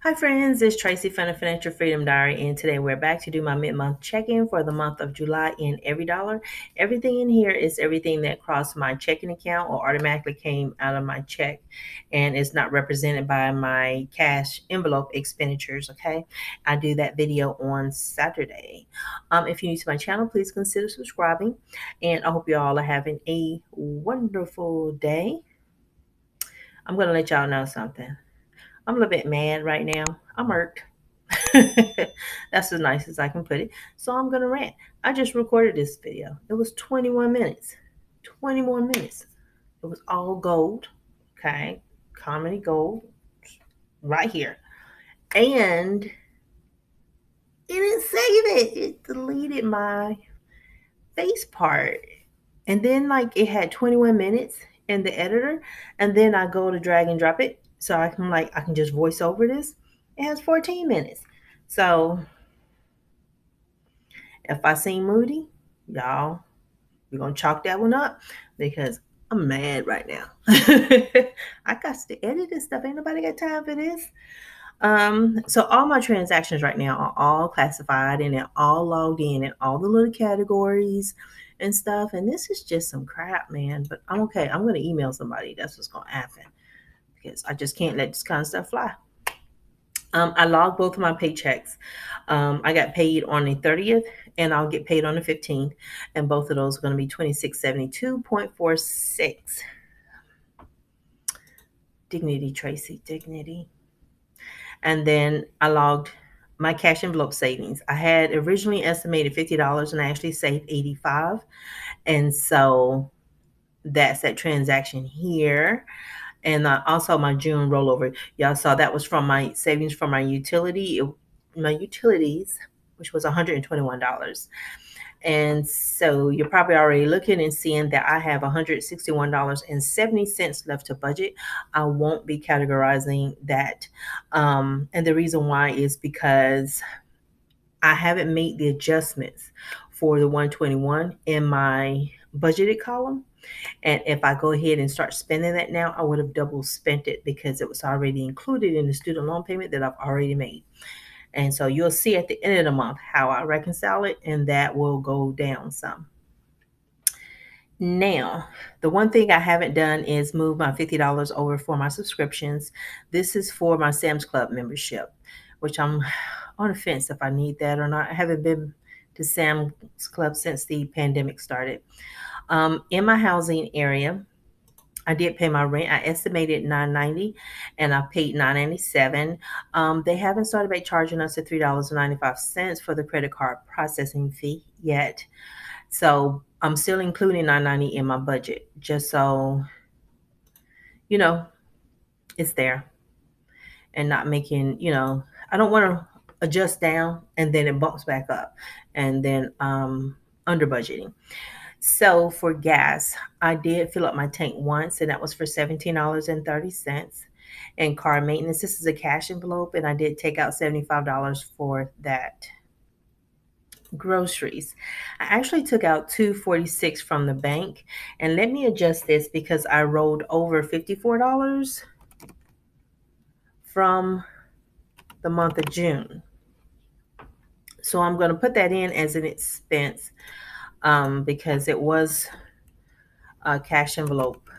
Hi friends, it's Tracy from the Financial Freedom Diary, and today we're back to do my mid-month check-in for the month of July in every dollar. Everything in here is everything that crossed my checking account or automatically came out of my check and is not represented by my cash envelope expenditures, okay? I do that video on Saturday. If you're new to my channel, please consider subscribing, and I hope you all are having a wonderful day. I'm going to let y'all know something. I'm a little bit mad right now. I'm irked. That's as nice as I can put it. So I'm going to rant. I just recorded this video. It was 21 minutes. 21 minutes. It was all gold. Okay. Comedy gold. Right here. And it didn't save it. It deleted my face part. And then, like, it had 21 minutes in the editor. And then I go to drag and drop it. So I can just voice over this. It has 14 minutes. So if I seem moody, y'all, we're going to chalk that one up because I'm mad right now. I got to edit this stuff. Ain't nobody got time for this. So all my transactions right now are all classified and they're all logged in all the little categories and stuff. And this is just some crap, man. But I'm okay. I'm going to email somebody. That's what's going to happen because I just can't let this kind of stuff fly. I logged both of my paychecks. I got paid on the 30th and I'll get paid on the 15th. And both of those are going to be $2672.46. Dignity, Tracy, dignity. And then I logged my cash envelope savings. I had originally estimated $50 and I actually saved $85. And so that's that transaction here. And also my June rollover. Y'all saw that was from my savings from my utilities, which was $121. And so you're probably already looking and seeing that I have $161.70 left to budget. I won't be categorizing that. And the reason why is because I haven't made the adjustments for the 121 in my budgeted column. And if I go ahead and start spending that now, I would have double spent it because it was already included in the student loan payment that I've already made. And so you'll see at the end of the month how I reconcile it, and that will go down some. Now, the one thing I haven't done is move my $50 over for my subscriptions. This is for my Sam's Club membership, which I'm on the fence if I need that or not. I haven't been to Sam's Club since the pandemic started. In my housing area, I did pay my rent. I estimated $9.90 and I paid $9.97. They haven't started back charging us at $3.95 for the credit card processing fee yet. So I'm still including $9.90 in my budget, just so you know it's there and not making, I don't want to adjust down and then it bumps back up and then under budgeting. So for gas, I did fill up my tank once, and that was for $17.30. And car maintenance, this is a cash envelope, and I did take out $75 for that. Groceries, I actually took out $246 from the bank, and let me adjust this because I rolled over $54 from the month of June. So I'm going to put that in as an expense because it was a cash envelope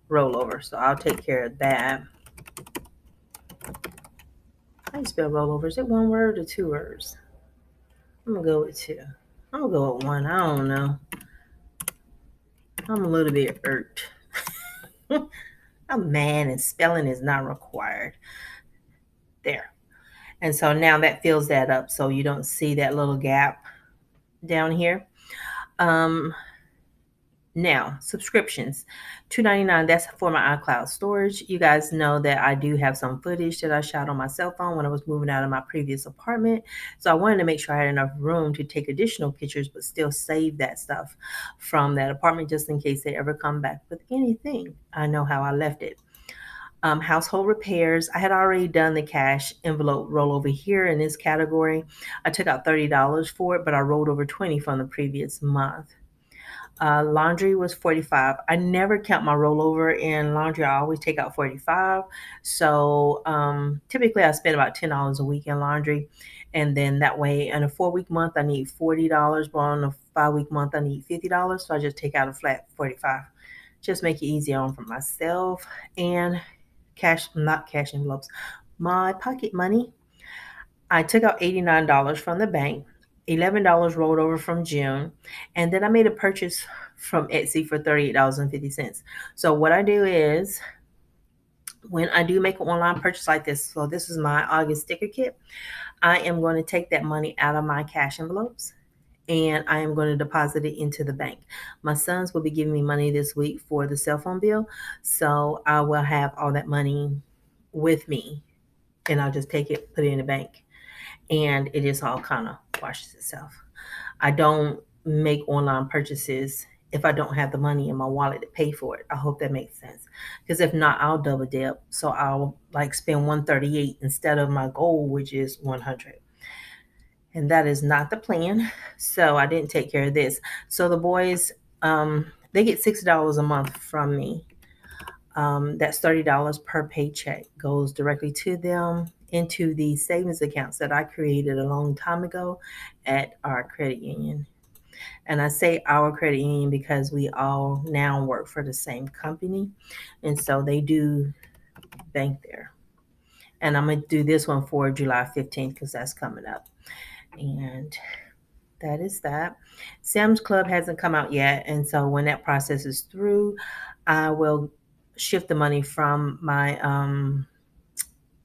rollover. So I'll take care of that. How do you spell rollover? Is it one word or two words? I'm going to go with two. I'm going to go with one. I don't know. I'm a little bit irked. I'm mad and spelling is not required. There. And so now that fills that up so you don't see that little gap down here. Now, subscriptions, $2.99. That's for my iCloud storage. You guys know that I do have some footage that I shot on my cell phone when I was moving out of my previous apartment. So I wanted to make sure I had enough room to take additional pictures, but still save that stuff from that apartment just in case they ever come back with anything. I know how I left it. Household repairs. I had already done the cash envelope rollover here in this category. I took out $30 for it, but I rolled over $20 from the previous month. Laundry was 45. I never count my rollover in laundry. I always take out 45. So typically I spend about $10 a week in laundry. And then that way, in a 4-week month, I need $40. But on a 5-week month, I need $50. So I just take out a flat 45. Just make it easier on for myself. And not cash envelopes, my pocket money. I took out $89 from the bank. $11 rolled over from June. And then I made a purchase from Etsy for $38.50. So what I do is when I do make an online purchase like this, so this is my August sticker kit, I am going to take that money out of my cash envelopes and I am going to deposit it into the bank. My sons will be giving me money this week for the cell phone bill. So I will have all that money with me and I'll just take it, put it in the bank. And it just all kind of washes itself. I don't make online purchases if I don't have the money in my wallet to pay for it. I hope that makes sense. Because if not, I'll double dip. So I'll like spend 138 instead of my goal, which is 100. And that is not the plan. So I didn't take care of this. So the boys, they get $6 a month from me. That's $30 per paycheck goes directly to them into the savings accounts that I created a long time ago at our credit union. And I say our credit union because we all now work for the same company. And so they do bank there. And I'm going to do this one for July 15th because that's coming up. And that is that. Sam's Club hasn't come out yet. And so when that process is through, I will shift the money from my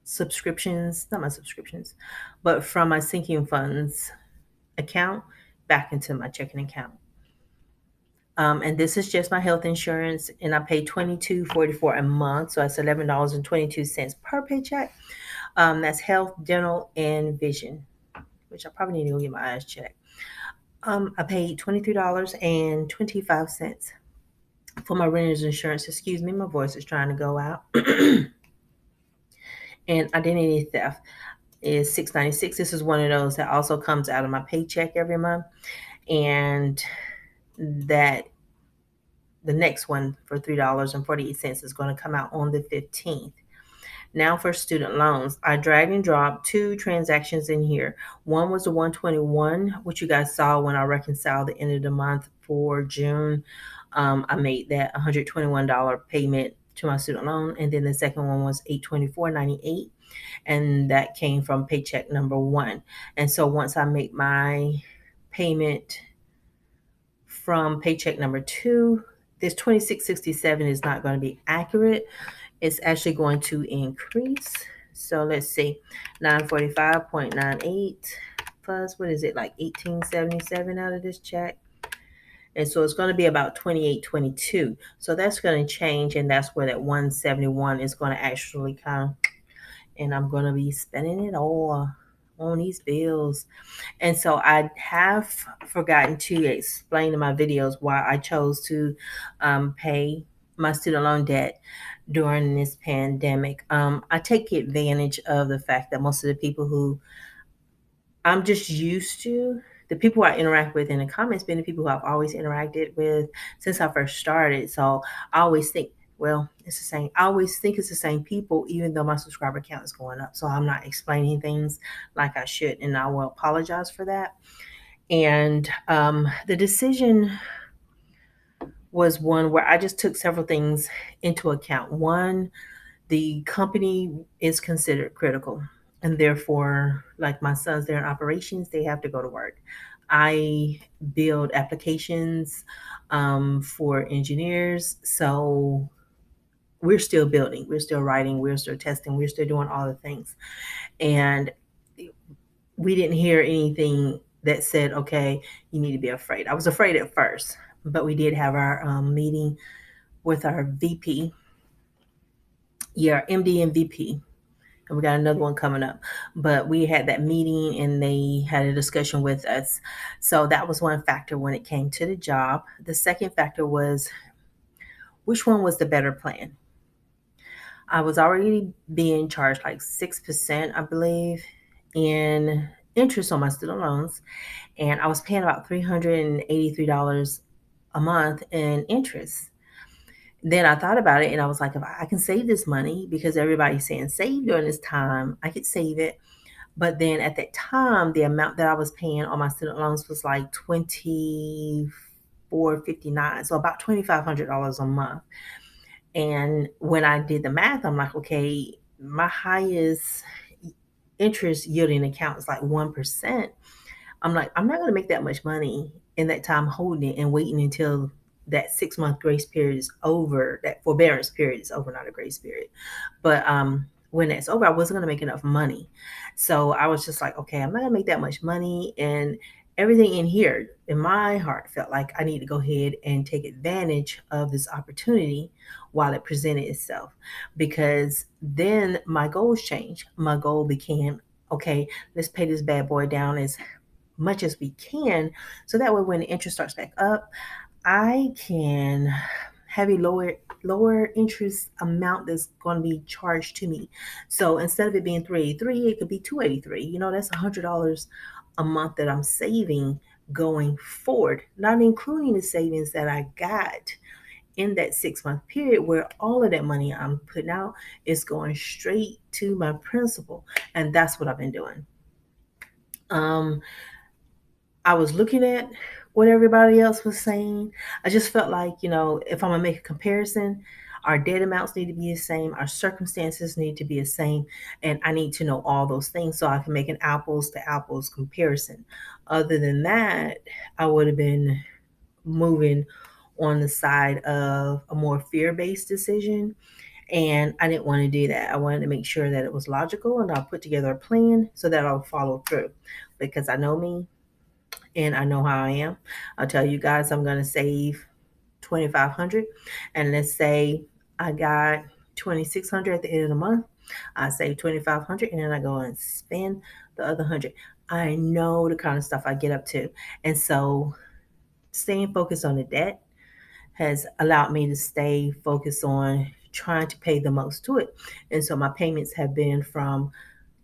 subscriptions, not my subscriptions, but from my sinking funds account back into my checking account. And this is just my health insurance, and I pay $22.44 a month, so that's $11.22 per paycheck. That's health, dental, and vision, which I probably need to go get my eyes checked. I paid $23.25 for my renter's insurance. Excuse me, my voice is trying to go out. And identity theft is $6.96. This is one of those that also comes out of my paycheck every month, and that the next one for $3.48 is going to come out on the 15th. Now for student loans, I dragged and dropped 2 transactions in here. One was the 121, which you guys saw when I reconciled the end of the month for June. I made that $121 payment to my student loan, and then the second one was $824.98, and that came from paycheck number 1. And so once I make my payment from paycheck number 2, this $26.67 is not going to be accurate. It's actually going to increase. So let's see, 945.98 plus, what is it, like 1877 out of this check? And so it's going to be about 2822. So that's going to change, and that's where that 171 is going to actually come. And I'm going to be spending it all on these bills. And so I have forgotten to explain in my videos why I chose to pay my student loan debt during this pandemic. I take advantage of the fact that most of the people who I'm just used to, the people I interact with in the comments, being the people who I've always interacted with since I first started. So I always think, well, it's the same. I always think it's the same people, even though my subscriber count is going up. So I'm not explaining things like I should, and I will apologize for that. And the decision was one where I just took several things into account. One, the company is considered critical, and therefore, like my sons, they're in operations, they have to go to work. I build applications for engineers, so we're still building, we're still writing, we're still testing, we're still doing all the things. And we didn't hear anything that said, okay, you need to be afraid. I was afraid at first, but we did have our meeting with our VP, MD and VP, and we got another one coming up. But we had that meeting and they had a discussion with us. So that was one factor when it came to the job. The second factor was which one was the better plan. I was already being charged like 6%, I believe, in interest on my student loans, and I was paying about $383 a month in interest. Then I thought about it and I was like, if I can save this money, because everybody's saying save during this time, I could save it. But then at that time, the amount that I was paying on my student loans was like $24.59, so about $2,500 a month. And when I did the math, I'm like, okay, my highest interest yielding account is like 1%. I'm like, I'm not going to make that much money in that time holding it and waiting until that 6 month grace period is over, that forbearance period is over, not a grace period. But when that's over, I wasn't going to make enough money. So I was just like, okay, I'm not going to make that much money. And everything in here, in my heart, felt like I need to go ahead and take advantage of this opportunity while it presented itself. Because then my goals changed. My goal became, okay, let's pay this bad boy down as much as we can, so that way when the interest starts back up, I can have a lower interest amount that's going to be charged to me. So instead of it being 383, it could be 283. That's $100 a month that I'm saving going forward, not including the savings that I got in that 6 month period, where all of that money I'm putting out is going straight to my principal. And that's what I've been doing. I was looking at what everybody else was saying. I just felt like, if I'm going to make a comparison, our debt amounts need to be the same, our circumstances need to be the same, and I need to know all those things so I can make an apples to apples comparison. Other than that, I would have been moving on the side of a more fear based decision. And I didn't want to do that. I wanted to make sure that it was logical and I'll put together a plan so that I'll follow through, because I know me and I know how I am. I'll tell you guys I'm going to save 2,500, and let's say I got 2,600 at the end of the month. I save 2,500 and then I go and spend the other 100. I know the kind of stuff I get up to. And so staying focused on the debt has allowed me to stay focused on trying to pay the most to it. And so my payments have been from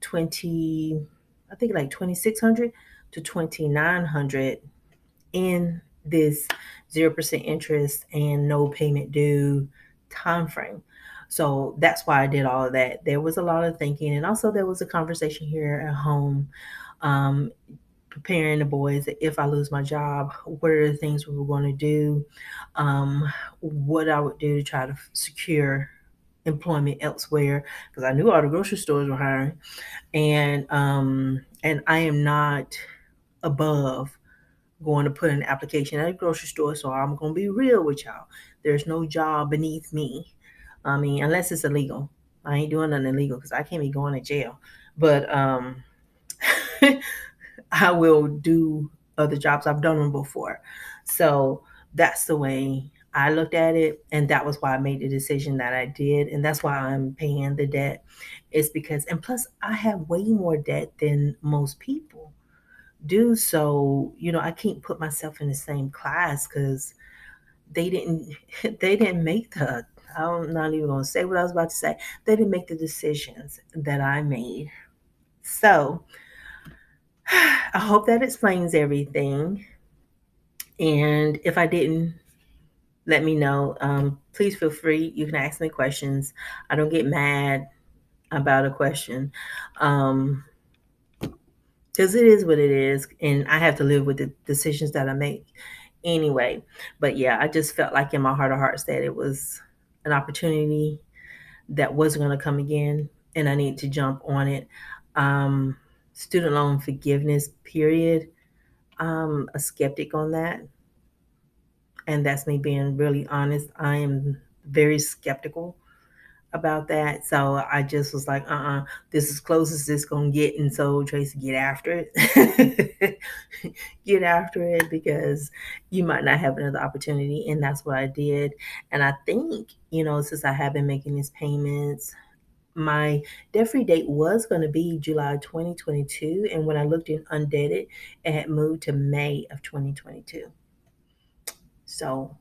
20, I think like 2,600 to 2,900 in this 0% interest and no payment due time frame. So that's why I did all of that. There was a lot of thinking, and also there was a conversation here at home, um, preparing the boys that if I lose my job, what are the things we were going to do, what I would do to try to secure employment elsewhere, because I knew all the grocery stores were hiring, and I am not above going to put an application at a grocery store. So I'm going to be real with y'all. There's no job beneath me. I mean, unless it's illegal. I ain't doing nothing illegal because I can't be going to jail. But I will do other jobs. I've done them before. So that's the way I looked at it. And that was why I made the decision that I did. And that's why I'm paying the debt. It's because, and plus, I have way more debt than most people do. So, I can't put myself in the same class because they didn't they didn't make the I'm not even gonna say what I was about to say. They didn't make the decisions that I made. So I hope that explains everything. And if I didn't, let me know. Please feel free. You can ask me questions. I don't get mad about a question. Because it is what it is, and I have to live with the decisions that I make anyway. But yeah, I just felt like in my heart of hearts that it was an opportunity that wasn't going to come again, and I need to jump on it. Student loan forgiveness, period. I'm a skeptic on that, and that's me being really honest. I am very skeptical about that. So I just was like, this is close as this gonna get. And so Tracy, get after it. Get after it, because you might not have another opportunity. And that's what I did. And I think, since I have been making these payments, my debt free date was going to be July 2022. And when I looked in undebted, it had moved to May of 2022. So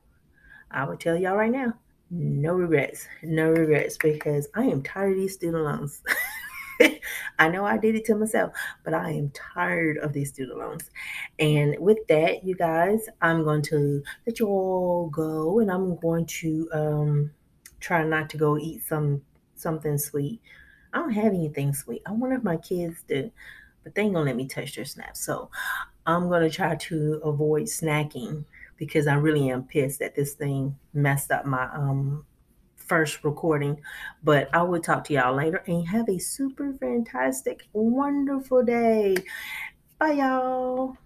I will tell y'all right now, no regrets, because I am tired of these student loans. I know I did it to myself, but I am tired of these student loans. And with that, you guys, I'm going to let you all go, and I'm going to try not to go eat something sweet. I don't have anything sweet. I wonder if my kids do, but they ain't gonna let me touch their snaps. So I'm gonna try to avoid snacking because I really am pissed that this thing messed up my first recording. But I will talk to y'all later and have a super fantastic, wonderful day. Bye, y'all.